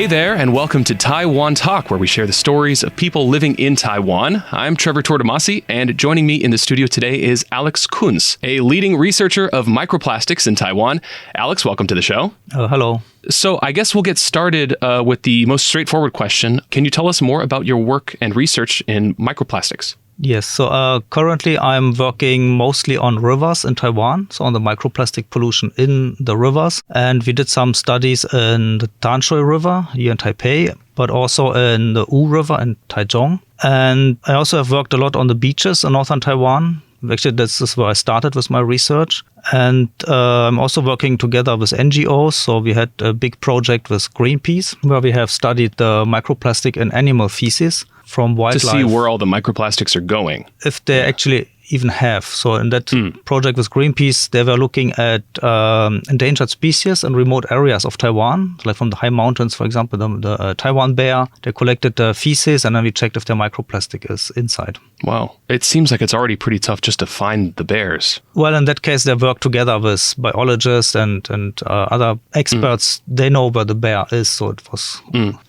Hey there, and welcome to Taiwan Talk, where we share the stories of people living in Taiwan. I'm Trevor Tortomasi, and joining me in the studio today is Alex Kunz, a leading researcher of microplastics in Taiwan. Alex, welcome to the show. Hello. So I guess we'll get started with the most straightforward question. Can you tell us more about your work and research in microplastics? Yes, so currently I'm working mostly on rivers in Taiwan, so on the microplastic pollution in the rivers. And we did some studies in the Tanshui River here in Taipei, but also in the U River in Taichung. And I also have worked a lot on the beaches in northern Taiwan. Actually, this is where I started with my research. And I'm also working together with NGOs. So we had a big project with Greenpeace, where we have studied the microplastic in animal feces from wildlife. To see where all the microplastics are going. If they actually even have. So in that project with Greenpeace, they were looking at endangered species in remote areas of Taiwan, like from the high mountains, for example, the Taiwan bear. They collected the feces and then we checked if their microplastic is inside. Wow. It seems like it's already pretty tough just to find the bears. Well, in that case, they work together with biologists and other experts. They know where the bear is, so it was...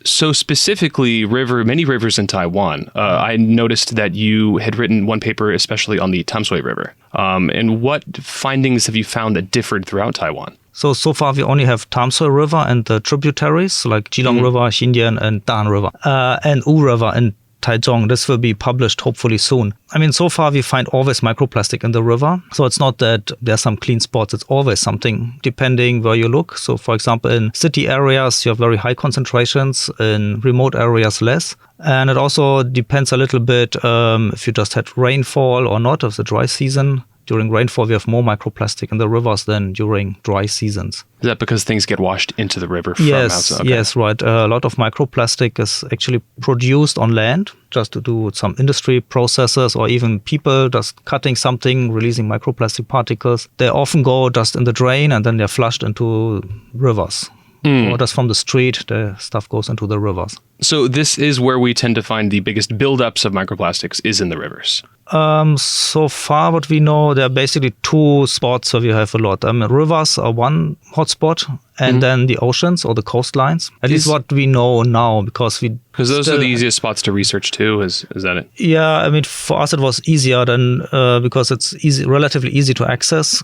So specifically, many rivers in Taiwan, I noticed that you had written one paper especially on the Tamsui River. And what findings have you found that differed throughout Taiwan? So far we only have Tamsui River and the tributaries like Jilong River, Xindian and Dan River, and U River and Taichung. This will be published hopefully soon. I mean, so far we find always microplastic in the river. So it's not that there's some clean spots. It's always something depending where you look. So for example, in city areas, you have very high concentrations. In remote areas, less. And it also depends a little bit if you just had rainfall or not, of the dry season. During rainfall, we have more microplastic in the rivers than during dry seasons. Is that because things get washed into the river from outside? Okay. Yes, right. A lot of microplastic is actually produced on land just to do with some industry processes or even people just cutting something, releasing microplastic particles. They often go just in the drain and then they're flushed into rivers. Or just from the street, the stuff goes into the rivers. So this is where we tend to find the biggest buildups of microplastics is in the rivers. So far, what we know, there are basically two spots where we have a lot. Rivers are one hotspot, and then the oceans or the coastlines. At least what we know now, because those are the easiest spots to research too. Is that it? Yeah, I mean, for us it was easier than because it's relatively easy to access.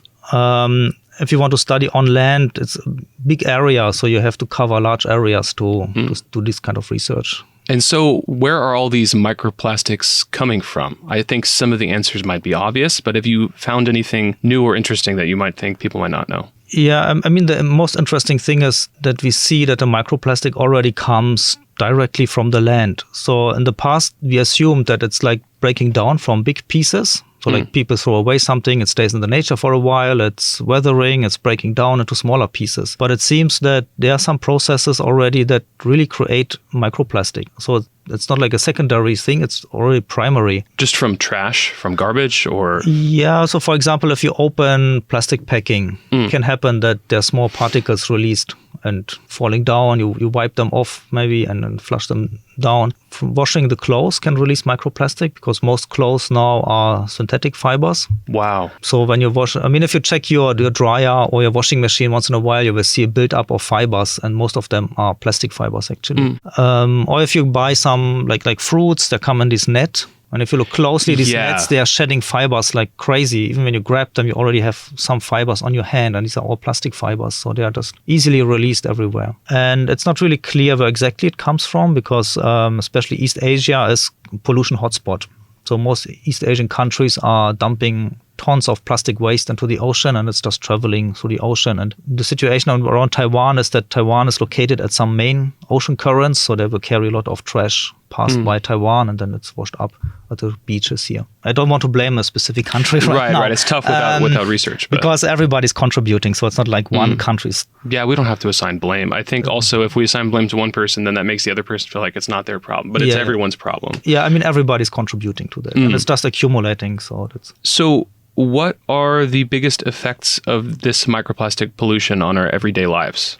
If you want to study on land, it's a big area, so you have to cover large areas to do this kind of research. And so where are all these microplastics coming from? I think some of the answers might be obvious, but have you found anything new or interesting that you might think people might not know? Yeah, I mean, the most interesting thing is that we see that the microplastic already comes directly from the land. So in the past, we assumed that it's like breaking down from big pieces. So like people throw away something, it stays in the nature for a while, it's weathering, it's breaking down into smaller pieces. But it seems that there are some processes already that really create microplastic. So it's not like a secondary thing, it's already primary. Just from trash, from garbage, or? Yeah, so for example, if you open plastic packing, it can happen that there are small particles released and falling down, you wipe them off maybe and then flush them down. From washing the clothes can release microplastic because most clothes now are synthetic fibers. Wow. So when you wash, I mean, if you check your dryer or your washing machine once in a while, you will see a buildup of fibers and most of them are plastic fibers actually. Or if you buy some like fruits, they come in this net. And if you look closely, these nets, they are shedding fibers like crazy. Even when you grab them, you already have some fibers on your hand, and these are all plastic fibers. So they are just easily released everywhere. And it's not really clear where exactly it comes from because especially East Asia is pollution hotspot. So most East Asian countries are dumping tons of plastic waste into the ocean and it's just traveling through the ocean. And the situation around Taiwan is that Taiwan is located at some main ocean currents, so they will carry a lot of trash past by Taiwan and then it's washed up at the beaches here. I don't want to blame a specific country right now. Right. It's tough without research. But. Because everybody's contributing, so it's not like one country's... Yeah, we don't have to assign blame. I think also if we assign blame to one person, then that makes the other person feel like it's not their problem, but it's everyone's problem. Yeah, I mean, everybody's contributing to that and it's just accumulating. So what are the biggest effects of this microplastic pollution on our everyday lives?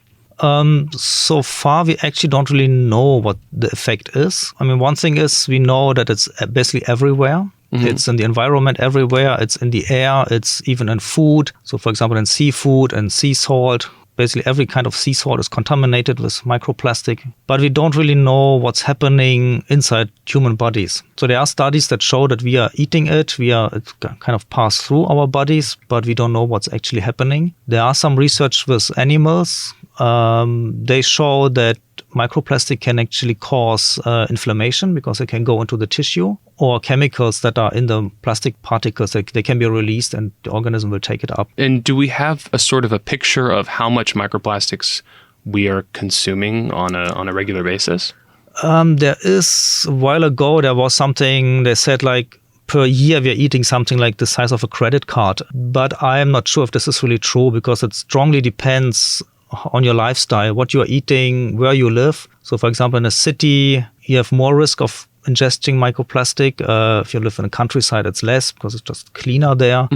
So far, we actually don't really know what the effect is. I mean, one thing is we know that it's basically everywhere. It's in the environment everywhere. It's in the air. It's even in food. So, for example, in seafood and sea salt. basically every kind of sea salt is contaminated with microplastic, but we don't really know what's happening inside human bodies. So there are studies that show that we are eating it, it kind of pass through our bodies, but we don't know what's actually happening. There are some research with animals. They show that microplastic can actually cause inflammation because it can go into the tissue, or chemicals that are in the plastic particles, they can be released and the organism will take it up. And do we have a sort of a picture of how much microplastics we are consuming on a regular basis? There is, a while ago, there was something, they said like, per year we are eating something like the size of a credit card. But I am not sure if this is really true, because it strongly depends on your lifestyle, what you are eating, where you live. So for example, in a city, you have more risk of ingesting microplastic. If you live in a countryside, it's less because it's just cleaner there.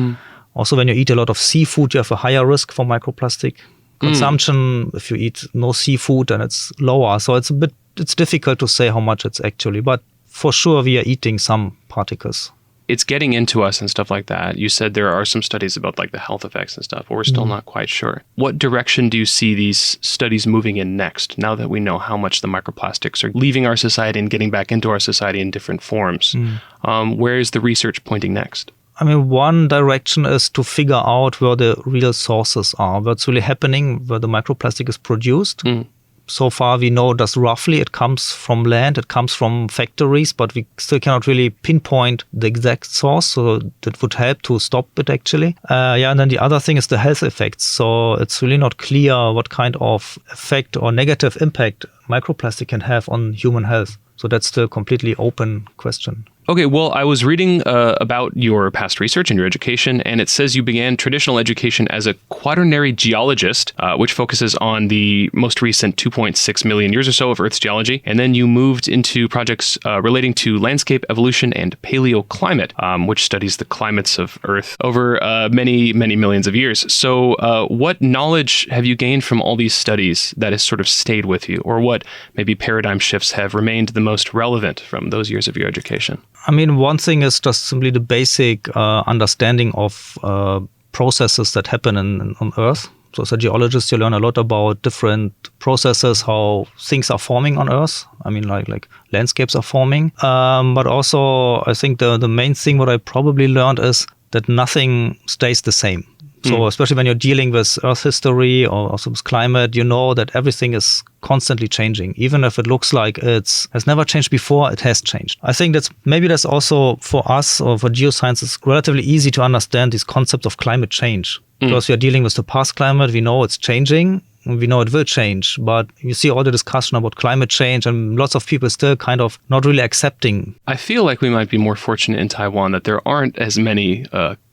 Also, when you eat a lot of seafood, you have a higher risk for microplastic consumption. If you eat no seafood, then it's lower. So it's difficult to say how much it's actually, but for sure we are eating some particles. It's getting into us and stuff like that. You said there are some studies about like the health effects and stuff, but we're still not quite sure. What direction do you see these studies moving in next, now that we know how much the microplastics are leaving our society and getting back into our society in different forms? Where is the research pointing next? I mean, one direction is to figure out where the real sources are, what's really happening, where the microplastic is produced. So far, we know just roughly it comes from land, it comes from factories, but we still cannot really pinpoint the exact source. So that would help to stop it, actually. And then the other thing is the health effects. So it's really not clear what kind of effect or negative impact microplastic can have on human health. So that's still a completely open question. Okay, well, I was reading about your past research and your education, and it says you began traditional education as a quaternary geologist, which focuses on the most recent 2.6 million years or so of Earth's geology. And then you moved into projects relating to landscape evolution and paleoclimate, which studies the climates of Earth over many, many millions of years. So what knowledge have you gained from all these studies that has sort of stayed with you? Or what maybe paradigm shifts have remained the most relevant from those years of your education? I mean, one thing is just simply the basic understanding of processes that happen on Earth. So as a geologist, you learn a lot about different processes, how things are forming on Earth. I mean, like landscapes are forming. But also, I think the main thing what I probably learned is that nothing stays the same. So especially when you're dealing with Earth history or also with climate, you know that everything is constantly changing. Even if it looks like it has never changed before, it has changed. I think that's also for us or for geoscience, it's relatively easy to understand these concepts of climate change. Because we are dealing with the past climate, we know it's changing. We know it will change, but you see all the discussion about climate change and lots of people still kind of not really accepting. I feel like we might be more fortunate in Taiwan that there aren't as many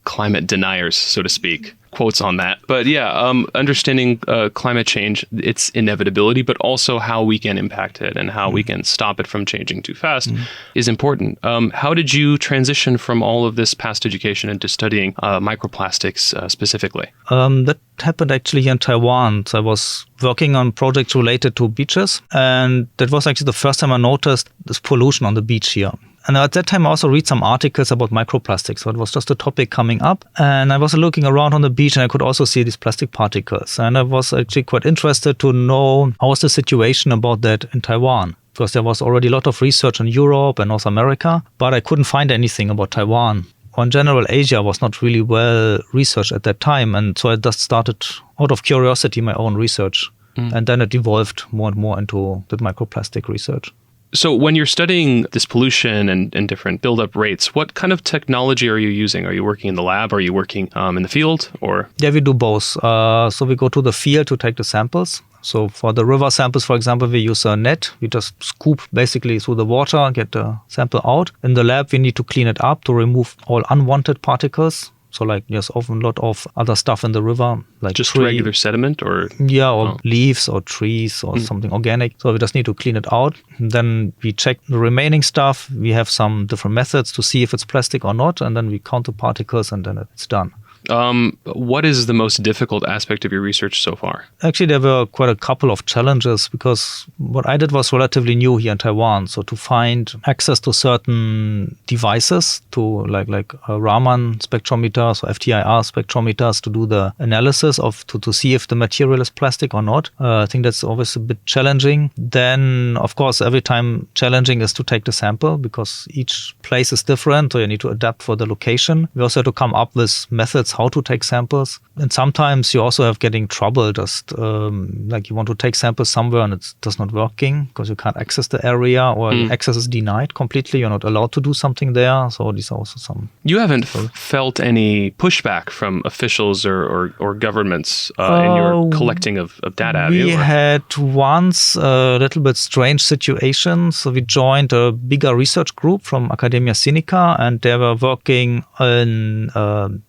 climate deniers, so to speak. Quotes on that. But yeah, understanding climate change, its inevitability, but also how we can impact it and how we can stop it from changing too fast is important. How did you transition from all of this past education into studying microplastics specifically? That happened actually here in Taiwan. So I was working on projects related to beaches, and that was actually the first time I noticed this pollution on the beach here. And at that time, I also read some articles about microplastics. So it was just a topic coming up. And I was looking around on the beach and I could also see these plastic particles. And I was actually quite interested to know how was the situation about that in Taiwan. Because there was already a lot of research in Europe and North America, but I couldn't find anything about Taiwan. Or in general, Asia was not really well researched at that time. And so I just started, out of curiosity, my own research. And then it evolved more and more into the microplastic research. So when you're studying this pollution and different buildup rates, what kind of technology are you using? Are you working in the lab? Are you working in the field? Or yeah, we do both. So we go to the field to take the samples. So for the river samples, for example, we use a net. We just scoop basically through the water, get the sample out. In the lab, we need to clean it up to remove all unwanted particles. So like there's often a lot of other stuff in the river, like just regular sediment or? Yeah, or leaves or trees or something organic. So we just need to clean it out. And then we check the remaining stuff. We have some different methods to see if it's plastic or not. And then we count the particles and then it's done. What is the most difficult aspect of your research so far? Actually, there were quite a couple of challenges because what I did was relatively new here in Taiwan. So to find access to certain devices, to like Raman spectrometers or FTIR spectrometers to do the analysis to see if the material is plastic or not. I think that's always a bit challenging. Then, of course, every time challenging is to take the sample because each place is different, so you need to adapt for the location. We also have to come up with methods how to take samples. And sometimes you also have getting trouble, just like you want to take samples somewhere and it's just not working because you can't access the area or access is denied completely. You're not allowed to do something there. So these are also some... You haven't felt any pushback from officials or governments in your collecting of data, have you? We had once a little bit strange situation. So we joined a bigger research group from Academia Sinica and they were working in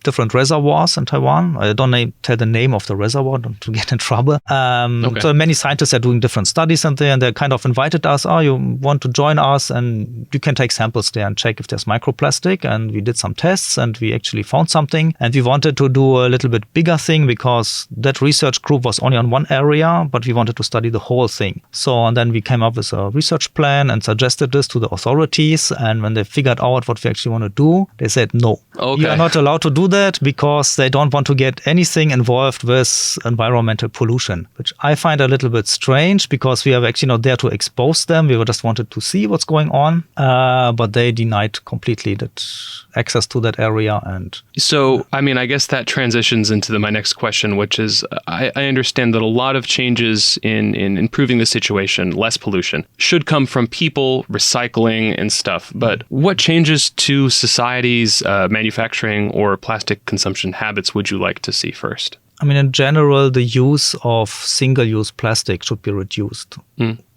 different reservoirs in Taiwan. I don't tell the name of the reservoir, don't to get in trouble. So many scientists are doing different studies in there and they kind of invited us, you want to join us and you can take samples there and check if there's microplastic. And we did some tests and we actually found something. And we wanted to do a little bit bigger thing because that research group was only on one area, but we wanted to study the whole thing. So and then we came up with a research plan and suggested this to the authorities. And when they figured out what we actually want to do, they said, no, you are not allowed to do that because they don't want to get anything involved with environmental pollution, which I find a little bit strange because we are actually not there to expose them. We just wanted to see what's going on, but they denied completely that access to that area. And so, I mean, I guess that transitions into my next question, which is I understand that a lot of changes in improving the situation, less pollution, should come from people, recycling and stuff. But what changes to society's manufacturing or plastic consumption habits would you like to see first? I mean, in general, the use of single-use plastic should be reduced.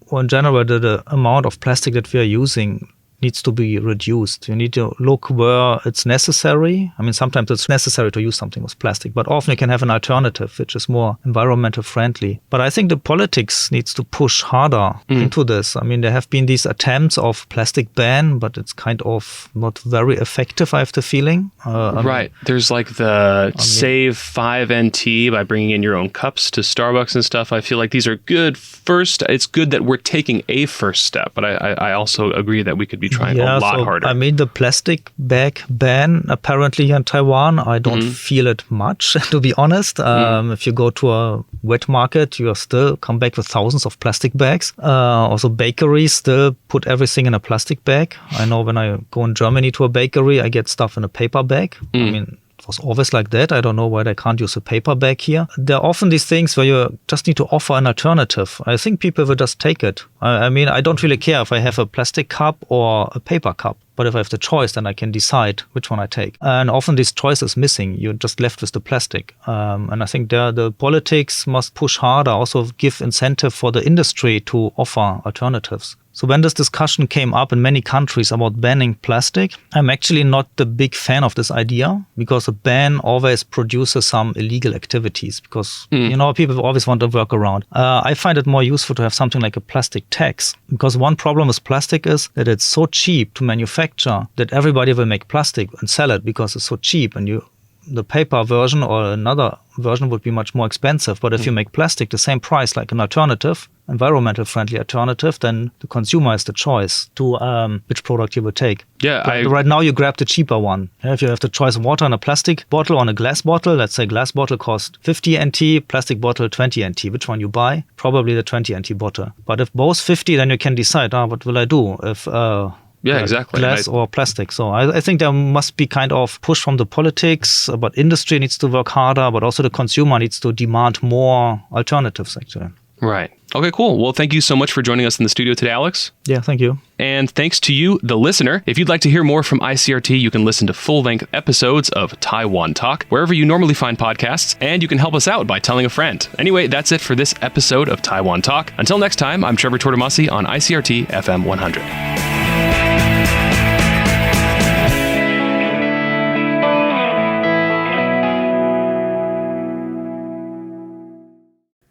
Or in general, the amount of plastic that we are using needs to be reduced. You need to look where it's necessary. I mean, sometimes it's necessary to use something with plastic, but often you can have an alternative, which is more environmental friendly. But I think the politics needs to push harder into this. I mean, there have been these attempts of plastic ban, but it's kind of not very effective, I have the feeling. Right. There's like the save 5 NT by bringing in your own cups to Starbucks and stuff. I feel like these are good first. It's good that we're taking a first step, but I also agree that we could be trying a lot harder. I mean, the plastic bag ban apparently here in Taiwan, I don't feel it much, to be honest. If you go to a wet market, you still come back with thousands of plastic bags. Also, bakeries still put everything in a plastic bag. I know when I go in Germany to a bakery, I get stuff in a paper bag. I mean, it was always like that. I don't know why they can't use a paper bag here. There are often these things where you just need to offer an alternative. I think people will just take it. I mean, I don't really care if I have a plastic cup or a paper cup. But if I have the choice, then I can decide which one I take. And often this choice is missing. You're just left with the plastic. And I think the politics must push harder, also give incentive for the industry to offer alternatives. So when this discussion came up in many countries about banning plastic, I'm actually not the big fan of this idea because a ban always produces some illegal activities because, people always want to work around. I find it more useful to have something like a plastic tax because one problem with plastic is that it's so cheap to manufacture that everybody will make plastic and sell it because it's so cheap and the paper version or another version would be much more expensive. But if you make plastic the same price like an alternative, environmental friendly alternative, then the consumer has the choice to which product you will take. Right now you grab the cheaper one. If you have the choice of water in a plastic bottle or in a glass bottle, let's say glass bottle costs 50 NT, plastic bottle 20 NT. Which one you buy? Probably the 20 NT bottle. But if both 50, then you can decide, what will I do? If exactly. Glass or plastic. So I think there must be kind of push from the politics, but industry needs to work harder, but also the consumer needs to demand more alternatives, actually. Right. Okay, cool. Well, thank you so much for joining us in the studio today, Alex. Yeah, thank you. And thanks to you, the listener. If you'd like to hear more from ICRT, you can listen to full-length episodes of Taiwan Talk, wherever you normally find podcasts, and you can help us out by telling a friend. Anyway, that's it for this episode of Taiwan Talk. Until next time, I'm Trevor Tortomasi on ICRT FM 100.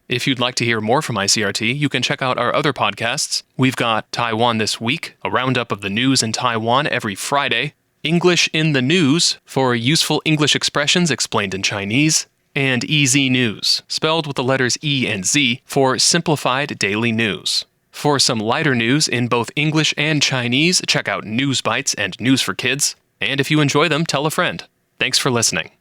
If you'd like to hear more from ICRT, you can check out our other podcasts. We've got Taiwan This Week, a roundup of the news in Taiwan every Friday. English in the News for useful English expressions explained in Chinese, and EZ News, spelled with the letters E and Z, for simplified daily news. For some lighter news in both English and Chinese, check out News Bites and News for Kids. And if you enjoy them, tell a friend. Thanks for listening.